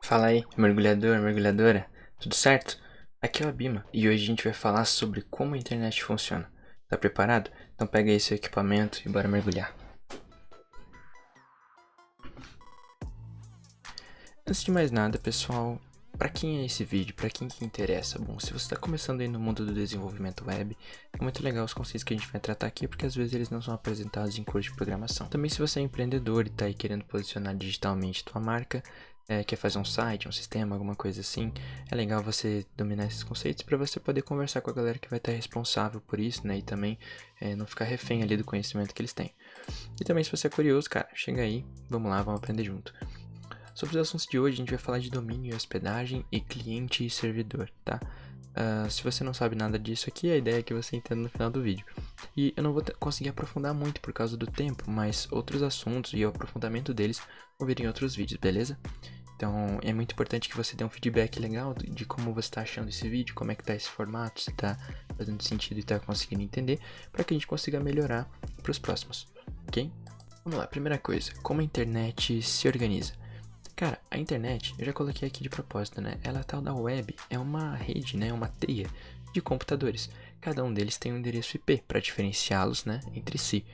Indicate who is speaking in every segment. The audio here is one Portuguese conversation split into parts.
Speaker 1: Fala aí, mergulhador, mergulhadora, tudo certo? Aqui é o Abima e hoje a gente vai falar sobre como a internet funciona. Tá preparado? Então pega aí seu equipamento e bora mergulhar. Antes de mais nada, pessoal, para quem é esse vídeo? Para quem que interessa? Bom, se você está começando aí no mundo do desenvolvimento web, é muito legal os conceitos que a gente vai tratar aqui, porque às vezes eles não são apresentados em curso de programação. Também se você é empreendedor e está aí querendo posicionar digitalmente tua marca, quer fazer um site, um sistema, alguma coisa assim, é legal você dominar esses conceitos para você poder conversar com a galera que vai estar responsável por isso, né? E também não ficar refém ali do conhecimento que eles têm. E também se você é curioso, cara, chega aí, vamos lá, vamos aprender junto. Sobre os assuntos de hoje, a gente vai falar de domínio e hospedagem e cliente e servidor, tá? Se você não sabe nada disso aqui, a ideia é que você entenda no final do vídeo. E eu não vou conseguir aprofundar muito por causa do tempo, mas outros assuntos e o aprofundamento deles vão vir em outros vídeos, beleza? Então é muito importante que você dê um feedback legal de como você está achando esse vídeo, como é que tá esse formato, se tá fazendo sentido e tá conseguindo entender, para que a gente consiga melhorar para os próximos, ok? Vamos lá, primeira coisa, como a internet se organiza? Cara, a internet, eu já coloquei aqui de propósito, né? Ela é tal da web, é uma rede, né? Uma teia de computadores. Cada um deles tem um endereço IP para diferenciá-los, né? Entre si.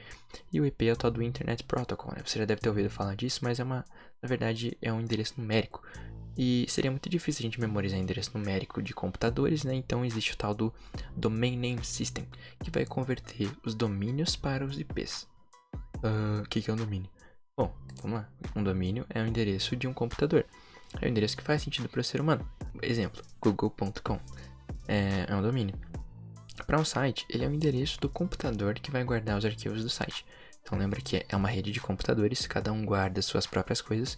Speaker 1: E o IP é o tal do Internet Protocol, né? Você já deve ter ouvido falar disso, mas na verdade, é um endereço numérico. E seria muito difícil a gente memorizar endereço numérico de computadores, né? Então existe o tal do Domain Name System, que vai converter os domínios para os IPs. O que é um domínio? Bom, vamos lá. Um domínio é o endereço de um computador. É o endereço que faz sentido para o ser humano. Exemplo, google.com é um domínio. Para um site, ele é o endereço do computador que vai guardar os arquivos do site. Então lembra que é uma rede de computadores, cada um guarda suas próprias coisas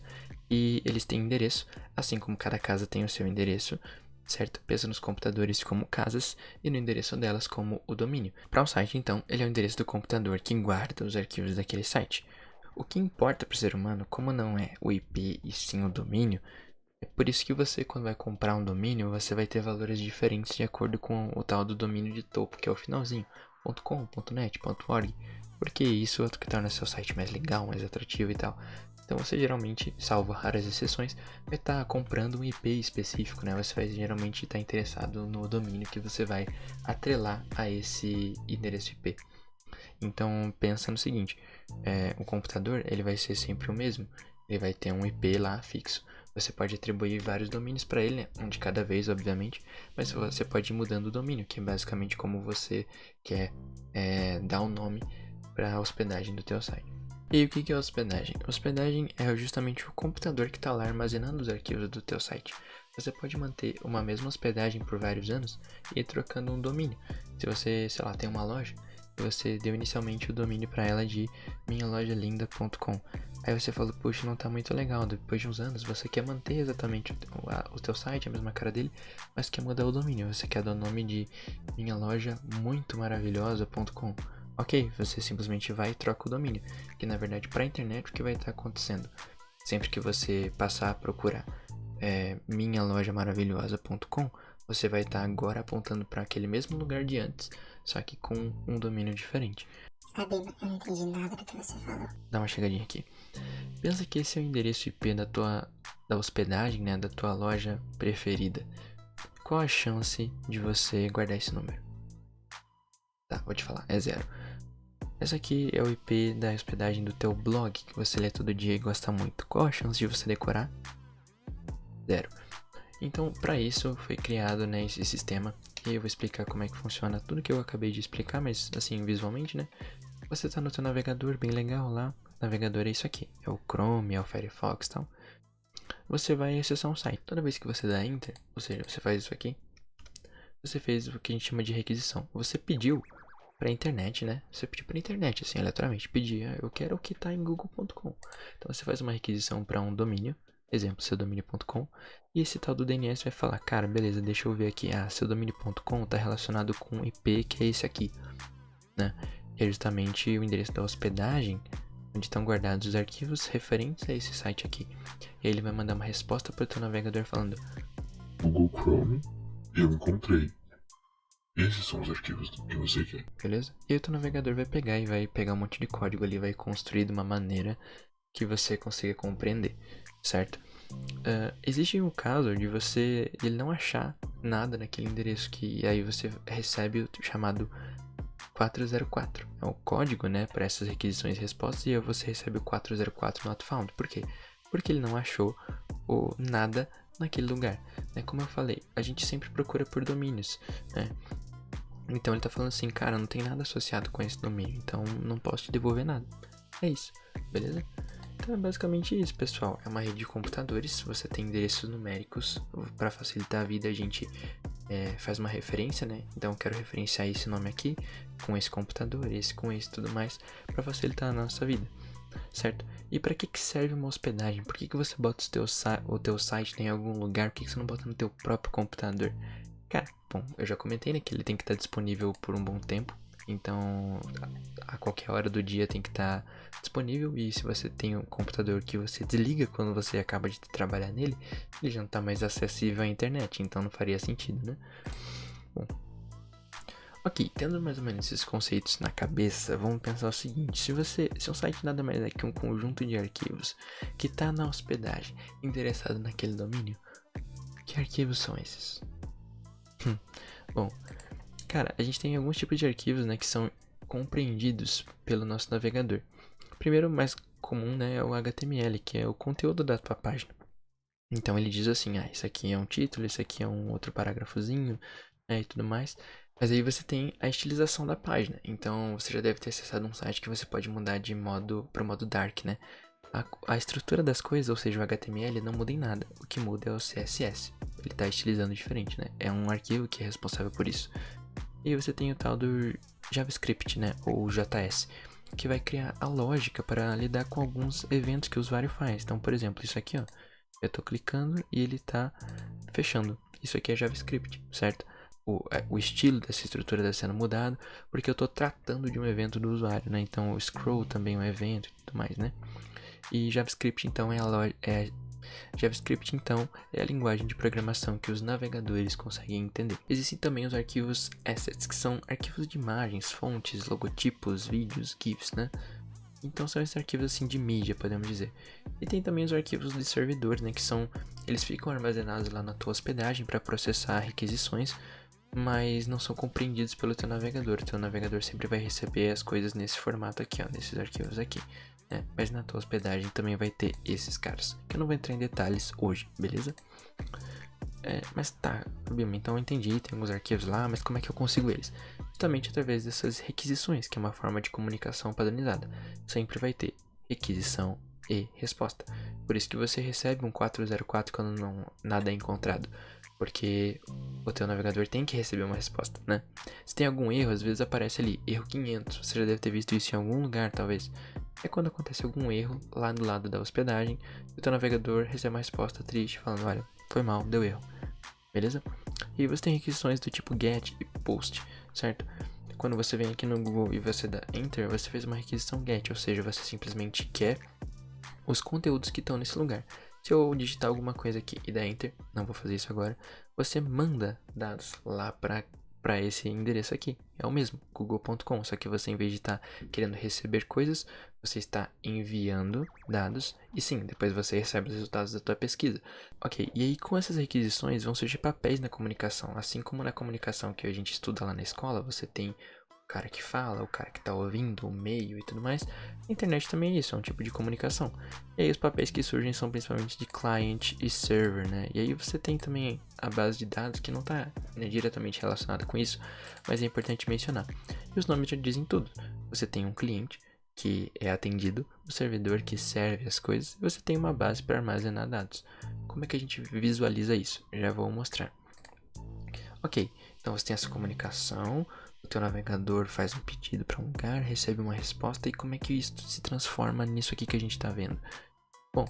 Speaker 1: e eles têm endereço, assim como cada casa tem o seu endereço, certo? Pensa nos computadores como casas e no endereço delas como o domínio. Para um site, então, ele é o endereço do computador que guarda os arquivos daquele site. O que importa para o ser humano, como não é o IP e sim o domínio, é por isso que você, quando vai comprar um domínio, você vai ter valores diferentes de acordo com o tal do domínio de topo, que é o finalzinho, .com, .net, .org, porque isso é o que torna seu site mais legal, mais atrativo e tal. Então você geralmente, salvo raras exceções, vai estar comprando um IP específico, né? Você vai geralmente estar interessado no domínio que você vai atrelar a esse endereço IP. Então pensa no seguinte, o computador ele vai ser sempre o mesmo, ele vai ter um IP lá fixo. Você pode atribuir vários domínios para ele, né? Um de cada vez, obviamente, mas você pode ir mudando o domínio, que é basicamente como você quer dar um nome para a hospedagem do teu site. E o que é hospedagem? Hospedagem é justamente o computador que está lá armazenando os arquivos do teu site. Você pode manter uma mesma hospedagem por vários anos e ir trocando um domínio. Se você, sei lá, tem uma loja, você deu inicialmente o domínio para ela de minhalojalinda.com. Aí você falou, puxa, não tá muito legal. Depois de uns anos, você quer manter exatamente o teu site, a mesma cara dele, mas quer mudar o domínio. Você quer dar o nome de minhalojamuitomaravilhosa.com. Ok, você simplesmente vai e troca o domínio. Que na verdade, para a internet, o que vai estar acontecendo? Sempre que você passar a procurar minhalojamaravilhosa.com, você vai estar agora apontando para aquele mesmo lugar de antes, só que com um domínio diferente.
Speaker 2: Sabe, eu não entendi nada do que você falou.
Speaker 1: Dá uma chegadinha aqui. Pensa que esse é o endereço IP da hospedagem, né, da tua loja preferida. Qual a chance de você guardar esse número? Tá, vou te falar, é 0. Essa aqui é o IP da hospedagem do teu blog, que você lê todo dia e gosta muito. Qual a chance de você decorar? 0. Então, para isso foi criado, né, esse sistema. E eu vou explicar como é que funciona tudo que eu acabei de explicar, mas assim, visualmente, né? Você está no teu navegador, bem legal lá. O navegador é isso aqui, é o Chrome, é o Firefox e tal. Você vai acessar um site. Toda vez que você dá Enter, ou seja, você faz isso aqui, você fez o que a gente chama de requisição. Você pediu para a internet, né? Você pediu para a internet, assim, aleatoriamente. Pedir, eu quero o que está em google.com. Então você faz uma requisição para um domínio, exemplo, seu domínio.com, e esse tal do DNS vai falar, cara, beleza, deixa eu ver aqui, seu domínio.com está relacionado com o IP que é esse aqui, né? Que é justamente o endereço da hospedagem, onde estão guardados os arquivos referentes a esse site aqui. E aí ele vai mandar uma resposta para o teu navegador falando,
Speaker 3: Google Chrome, eu encontrei. Esses são os arquivos que você quer.
Speaker 1: beleza? E aí o teu navegador vai pegar e vai pegar um monte de código ali, vai construir de uma maneira que você consiga compreender, certo? Existe um caso de ele não achar nada naquele endereço e aí você recebe o chamado 404. É o código, né, para essas requisições e respostas, e aí você recebe o 404 not found. Por quê? Porque ele não achou nada naquele lugar, né? Como eu falei, a gente sempre procura por domínios, né? Então ele tá falando assim, cara, não tem nada associado com esse domínio, então não posso te devolver nada. É isso, beleza? Então é basicamente isso, pessoal. É uma rede de computadores, você tem endereços numéricos. Para facilitar a vida, a gente faz uma referência, né? Então eu quero referenciar esse nome aqui com esse computador, esse com esse e tudo mais, para facilitar a nossa vida, certo? E para que serve uma hospedagem? Por que você bota o teu site em algum lugar? Por que você não bota no teu próprio computador? Cara, bom, eu já comentei, né, que ele tem que estar disponível por um bom tempo. Então, a qualquer hora do dia tem que estar disponível. E se você tem um computador que você desliga quando você acaba de trabalhar nele, ele já não está mais acessível à internet. Então não faria sentido, né? Bom, ok, tendo mais ou menos esses conceitos na cabeça, vamos pensar o seguinte: se um site nada mais é que um conjunto de arquivos que está na hospedagem interessado naquele domínio, que arquivos são esses? Bom, cara, a gente tem alguns tipos de arquivos, né, que são compreendidos pelo nosso navegador. O primeiro, mais comum, né, é o HTML, que é o conteúdo da tua página. Então ele diz assim, isso aqui é um título, isso aqui é um outro parágrafozinho, e tudo mais. Mas aí você tem a estilização da página. Então você já deve ter acessado um site que você pode mudar para o modo dark, né? A estrutura das coisas, ou seja, o HTML, não muda em nada. O que muda é o CSS. Ele está estilizando diferente, né? É um arquivo que é responsável por isso. E você tem o tal do JavaScript, né? Ou JS, que vai criar a lógica para lidar com alguns eventos que o usuário faz. Então, por exemplo, isso aqui, ó. Eu estou clicando e ele está fechando. Isso aqui é JavaScript, certo? O estilo dessa estrutura está sendo mudado porque eu estou tratando de um evento do usuário, né? Então, o scroll também é um evento e tudo mais, né? E JavaScript, então, JavaScript, então, é a linguagem de programação que os navegadores conseguem entender. Existem também os arquivos assets, que são arquivos de imagens, fontes, logotipos, vídeos, GIFs, né? Então são esses arquivos assim de mídia, podemos dizer. E tem também os arquivos de servidor, né? Eles ficam armazenados lá na tua hospedagem para processar requisições, mas não são compreendidos pelo teu navegador. O teu navegador sempre vai receber as coisas nesse formato aqui, ó, nesses arquivos aqui. Mas na tua hospedagem também vai ter esses caras, que eu não vou entrar em detalhes hoje, beleza? Mas tá, então eu entendi, tem alguns arquivos lá, mas como é que eu consigo eles? Justamente através dessas requisições, que é uma forma de comunicação padronizada. Sempre vai ter requisição e resposta. Por isso que você recebe um 404 quando nada é encontrado, porque o teu navegador tem que receber uma resposta, né? Se tem algum erro, às vezes aparece ali, erro 500, você já deve ter visto isso em algum lugar, talvez. É quando acontece algum erro lá do lado da hospedagem, o teu navegador recebe uma resposta triste, falando, olha, foi mal, deu erro. Beleza? E você tem requisições do tipo get e post, certo? Quando você vem aqui no Google e você dá enter, você fez uma requisição get, ou seja, você simplesmente quer os conteúdos que estão nesse lugar. Se eu digitar alguma coisa aqui e dar enter, não vou fazer isso agora, você manda dados lá para esse endereço aqui. É o mesmo, google.com, só que você, em vez de estar querendo receber coisas, você está enviando dados e sim, depois você recebe os resultados da tua pesquisa. Ok, e aí com essas requisições vão surgir papéis na comunicação, assim como na comunicação que a gente estuda lá na escola, você tem o cara que fala, o cara que está ouvindo, o meio e tudo mais. A internet também é isso, é um tipo de comunicação. E aí os papéis que surgem são principalmente de client e server, né? E aí você tem também a base de dados que não está diretamente relacionada com isso, mas é importante mencionar. E os nomes já dizem tudo. Você tem um cliente que é atendido, o servidor que serve as coisas, e você tem uma base para armazenar dados. Como é que a gente visualiza isso? Já vou mostrar. Ok, então você tem essa comunicação, o teu navegador faz um pedido para um lugar, recebe uma resposta, e como é que isso se transforma nisso aqui que a gente está vendo? Bom,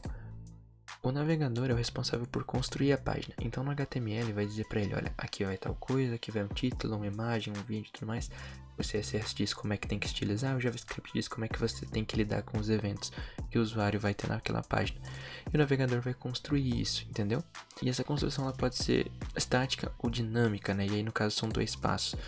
Speaker 1: o navegador é o responsável por construir a página, então no HTML vai dizer para ele, olha, aqui vai tal coisa, aqui vai um título, uma imagem, um vídeo e tudo mais. O CSS diz como é que tem que estilizar, o JavaScript diz como é que você tem que lidar com os eventos que o usuário vai ter naquela página. E o navegador vai construir isso, entendeu? E essa construção ela pode ser estática ou dinâmica, né? E aí no caso são 2 passos.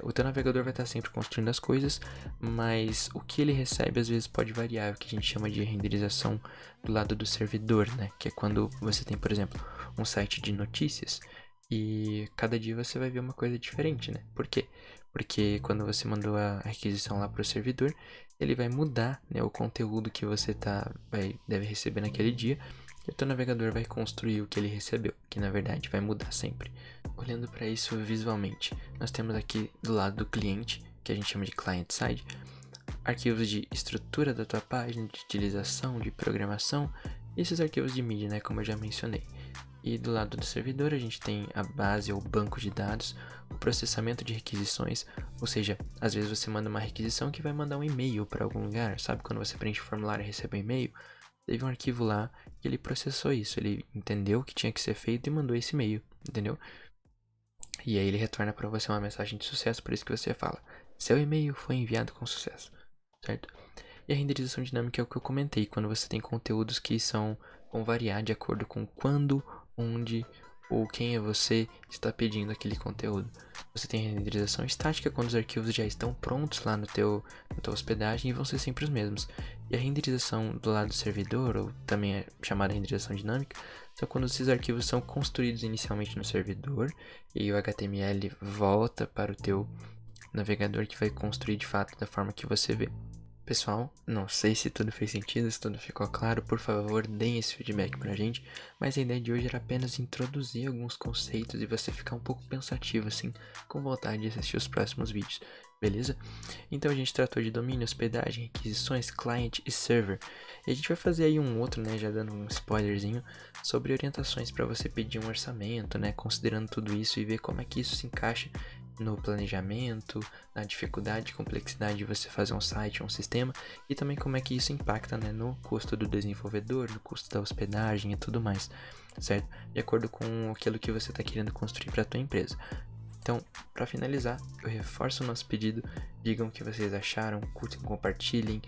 Speaker 1: O teu navegador vai estar sempre construindo as coisas, mas o que ele recebe às vezes pode variar, o que a gente chama de renderização do lado do servidor, né? Que é quando você tem, por exemplo, um site de notícias e cada dia você vai ver uma coisa diferente, né? Por quê? Porque quando você mandou a requisição lá para o servidor, ele vai mudar, né, o conteúdo que você deve receber naquele dia, e o teu navegador vai construir o que ele recebeu, que na verdade vai mudar sempre. Olhando para isso visualmente, nós temos aqui do lado do cliente, que a gente chama de client side, arquivos de estrutura da tua página, de utilização, de programação, e esses arquivos de mídia, né, como eu já mencionei. E do lado do servidor a gente tem a base ou banco de dados, o processamento de requisições, ou seja, às vezes você manda uma requisição que vai mandar um e-mail para algum lugar, sabe? Quando você preenche o formulário e recebe um e-mail, teve um arquivo lá que ele processou isso, ele entendeu o que tinha que ser feito e mandou esse e-mail, entendeu? E aí ele retorna para você uma mensagem de sucesso, por isso que você fala, seu e-mail foi enviado com sucesso, certo? E a renderização dinâmica é o que eu comentei, quando você tem conteúdos que vão variar de acordo com quando, onde ou quem é você está pedindo aquele conteúdo. Você tem a renderização estática, quando os arquivos já estão prontos lá na tua hospedagem e vão ser sempre os mesmos. E a renderização do lado do servidor, ou também é chamada renderização dinâmica, são quando esses arquivos são construídos inicialmente no servidor e o HTML volta para o teu navegador que vai construir de fato da forma que você vê. Pessoal, não sei se tudo fez sentido, se tudo ficou claro, por favor, deem esse feedback pra gente, mas a ideia de hoje era apenas introduzir alguns conceitos e você ficar um pouco pensativo assim, com vontade de assistir os próximos vídeos, beleza? Então a gente tratou de domínio, hospedagem, requisições, client e server, e a gente vai fazer aí um outro, né, já dando um spoilerzinho, sobre orientações para você pedir um orçamento, né, considerando tudo isso e ver como é que isso se encaixa no planejamento, na dificuldade e complexidade de você fazer um site, um sistema, e também como é que isso impacta, né, no custo do desenvolvedor, no custo da hospedagem e tudo mais, certo? De acordo com aquilo que você está querendo construir para a tua empresa. Então, para finalizar, eu reforço o nosso pedido, digam o que vocês acharam, curtem, compartilhem,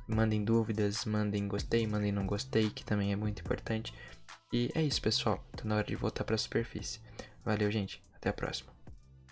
Speaker 1: mandem dúvidas, mandem gostei, mandem não gostei, que também é muito importante. E é isso, pessoal, tá na hora de voltar para a superfície. Valeu, gente, até a próxima.